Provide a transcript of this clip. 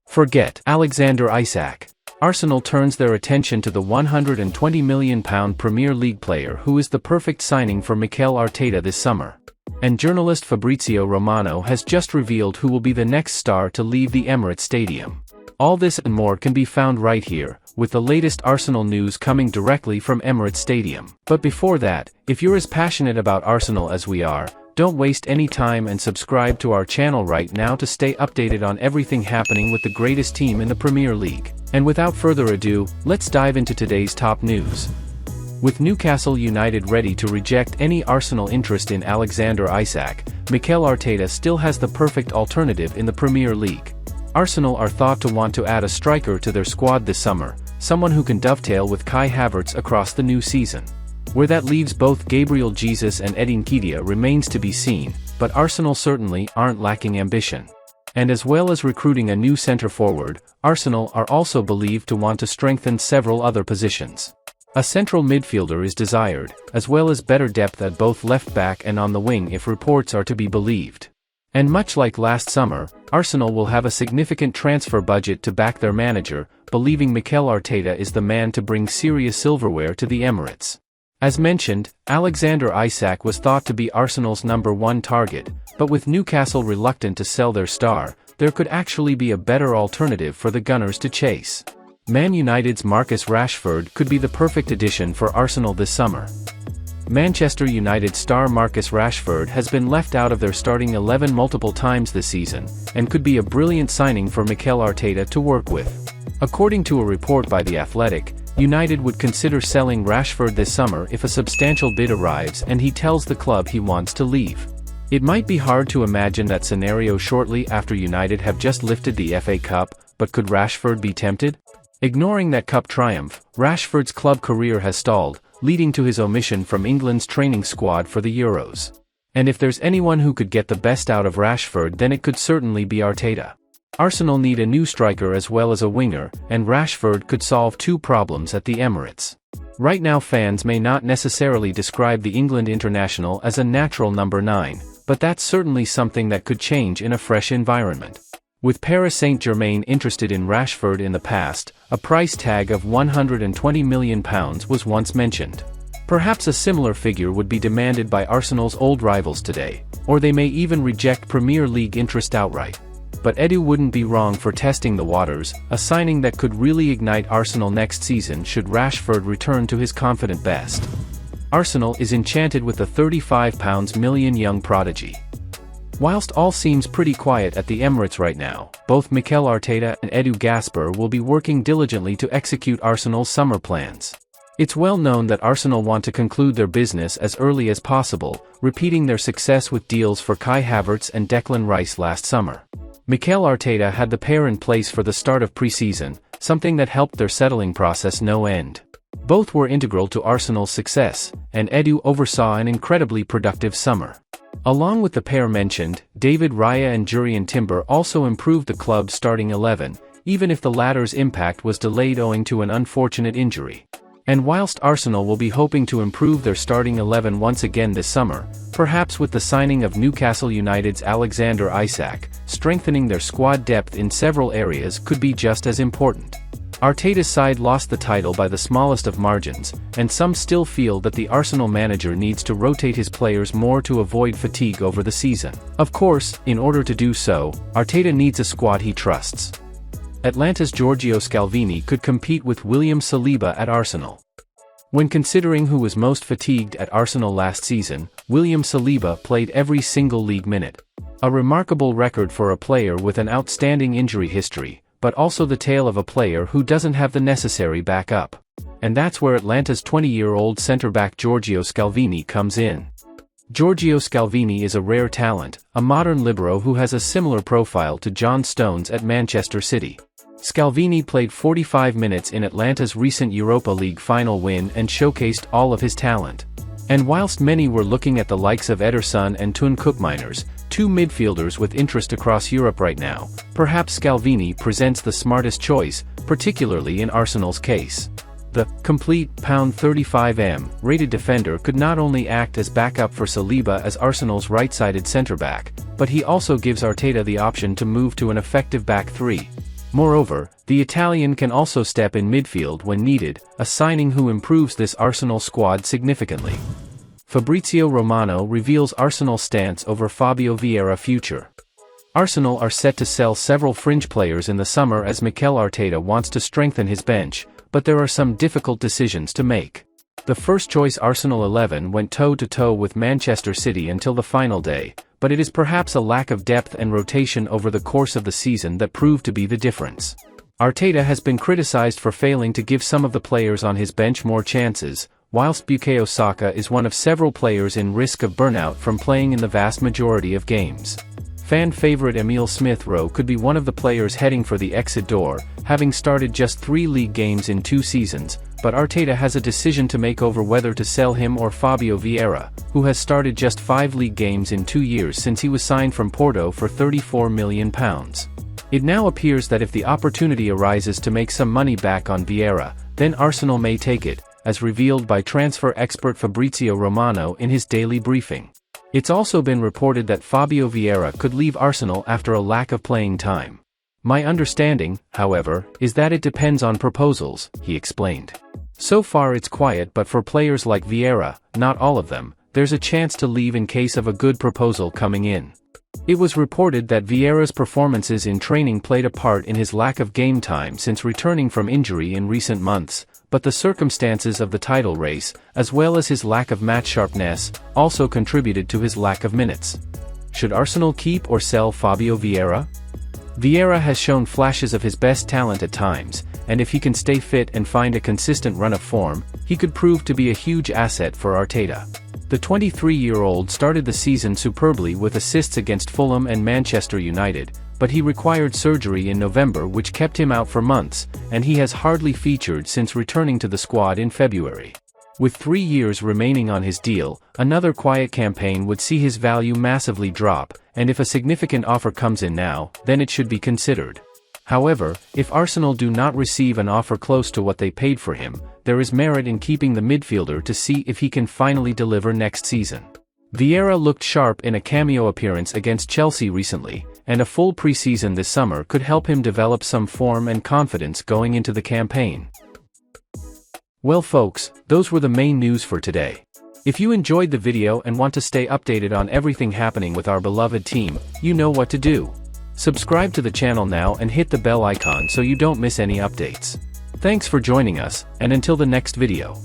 Forget Alexander Isak. Arsenal turns their attention to the £120 million Premier League player who is the perfect signing for Mikel Arteta this summer. And journalist Fabrizio Romano has just revealed who will be the next star to leave the Emirates Stadium. All this and more can be found right here, with the latest Arsenal news coming directly from Emirates Stadium. But before that, if you're as passionate about Arsenal as we are, don't waste any time and subscribe to our channel right now to stay updated on everything happening with the greatest team in the Premier League. And without further ado, let's dive into today's top news. With Newcastle United ready to reject any Arsenal interest in Alexander Isak, Mikel Arteta still has the perfect alternative in the Premier League. Arsenal are thought to want to add a striker to their squad this summer, someone who can dovetail with Kai Havertz across the new season. Where that leaves both Gabriel Jesus and Nketiah remains to be seen, but Arsenal certainly aren't lacking ambition. And as well as recruiting a new centre-forward, Arsenal are also believed to want to strengthen several other positions. A central midfielder is desired, as well as better depth at both left-back and on the wing if reports are to be believed. And much like last summer, Arsenal will have a significant transfer budget to back their manager, believing Mikel Arteta is the man to bring serious silverware to the Emirates. As mentioned, Alexander Isak was thought to be Arsenal's #1 target, but with Newcastle reluctant to sell their star, there could actually be a better alternative for the Gunners to chase. Man United's Marcus Rashford could be the perfect addition for Arsenal this summer. Manchester United star Marcus Rashford has been left out of their starting 11 multiple times this season, and could be a brilliant signing for Mikel Arteta to work with. According to a report by The Athletic, United would consider selling Rashford this summer if a substantial bid arrives and he tells the club he wants to leave. It might be hard to imagine that scenario shortly after United have just lifted the FA Cup, but could Rashford be tempted? Ignoring that cup triumph, Rashford's club career has stalled, leading to his omission from England's training squad for the Euros. And if there's anyone who could get the best out of Rashford, then it could certainly be Arteta. Arsenal need a new striker as well as a winger, and Rashford could solve two problems at the Emirates. Right now fans may not necessarily describe the England international as a natural number 9, but that's certainly something that could change in a fresh environment. With Paris Saint-Germain interested in Rashford in the past, a price tag of £120 million was once mentioned. Perhaps a similar figure would be demanded by Arsenal's old rivals today, or they may even reject Premier League interest outright. But Edu wouldn't be wrong for testing the waters, a signing that could really ignite Arsenal next season should Rashford return to his confident best. Arsenal is enchanted with the £35 million young prodigy. Whilst all seems pretty quiet at the Emirates right now, both Mikel Arteta and Edu Gasper will be working diligently to execute Arsenal's summer plans. It's well known that Arsenal want to conclude their business as early as possible, repeating their success with deals for Kai Havertz and Declan Rice last summer. Mikel Arteta had the pair in place for the start of pre-season, something that helped their settling process no end. Both were integral to Arsenal's success, and Edu oversaw an incredibly productive summer. Along with the pair mentioned, David Raya and Jurrien Timber also improved the club's starting 11, even if the latter's impact was delayed owing to an unfortunate injury. And whilst Arsenal will be hoping to improve their starting 11 once again this summer, perhaps with the signing of Newcastle United's Alexander Isak, strengthening their squad depth in several areas could be just as important. Arteta's side lost the title by the smallest of margins, and some still feel that the Arsenal manager needs to rotate his players more to avoid fatigue over the season. Of course, in order to do so, Arteta needs a squad he trusts. Atlanta's Giorgio Scalvini could compete with William Saliba at Arsenal. When considering who was most fatigued at Arsenal last season, William Saliba played every single league minute. A remarkable record for a player with an outstanding injury history, but also the tale of a player who doesn't have the necessary backup. And that's where Atlanta's 20-year-old centre-back Giorgio Scalvini comes in. Giorgio Scalvini is a rare talent, a modern libero who has a similar profile to John Stones at Manchester City. Scalvini played 45 minutes in Atlanta's recent Europa League final win and showcased all of his talent. And whilst many were looking at the likes of Ederson and Toon Koopmeiners, two midfielders with interest across Europe right now, perhaps Scalvini presents the smartest choice, particularly in Arsenal's case. The complete £35M rated defender could not only act as backup for Saliba as Arsenal's right-sided centre-back, but he also gives Arteta the option to move to an effective back three. Moreover, the Italian can also step in midfield when needed, a signing who improves this Arsenal squad significantly. Fabrizio Romano reveals Arsenal's stance over Fabio Vieira future. Arsenal are set to sell several fringe players in the summer as Mikel Arteta wants to strengthen his bench, but there are some difficult decisions to make. The first-choice Arsenal 11 went toe-to-toe with Manchester City until the final day, but it is perhaps a lack of depth and rotation over the course of the season that proved to be the difference. Arteta has been criticized for failing to give some of the players on his bench more chances, whilst Bukayo Saka is one of several players in risk of burnout from playing in the vast majority of games. Fan favorite Emile Smith-Rowe could be one of the players heading for the exit door, having started just 3 league games in 2 seasons, but Arteta has a decision to make over whether to sell him or Fabio Vieira, who has started just 5 league games in 2 years since he was signed from Porto for £34 million. It now appears that if the opportunity arises to make some money back on Vieira, then Arsenal may take it, as revealed by transfer expert Fabrizio Romano in his daily briefing. It's also been reported that Fabio Vieira could leave Arsenal after a lack of playing time. My understanding, however, is that it depends on proposals, he explained. So far it's quiet, but for players like Vieira, not all of them, there's a chance to leave in case of a good proposal coming in. It was reported that Vieira's performances in training played a part in his lack of game time since returning from injury in recent months, but the circumstances of the title race, as well as his lack of match sharpness, also contributed to his lack of minutes. Should Arsenal keep or sell Fabio Vieira? Vieira has shown flashes of his best talent at times, and if he can stay fit and find a consistent run of form, he could prove to be a huge asset for Arteta. The 23-year-old started the season superbly with assists against Fulham and Manchester United, but he required surgery in November which kept him out for months, and he has hardly featured since returning to the squad in February. With 3 years remaining on his deal, another quiet campaign would see his value massively drop, and if a significant offer comes in now, then it should be considered. However, if Arsenal do not receive an offer close to what they paid for him, there is merit in keeping the midfielder to see if he can finally deliver next season. Vieira looked sharp in a cameo appearance against Chelsea recently, and a full pre-season this summer could help him develop some form and confidence going into the campaign. Well folks, those were the main news for today. If you enjoyed the video and want to stay updated on everything happening with our beloved team, you know what to do. Subscribe to the channel now and hit the bell icon so you don't miss any updates. Thanks for joining us, and until the next video.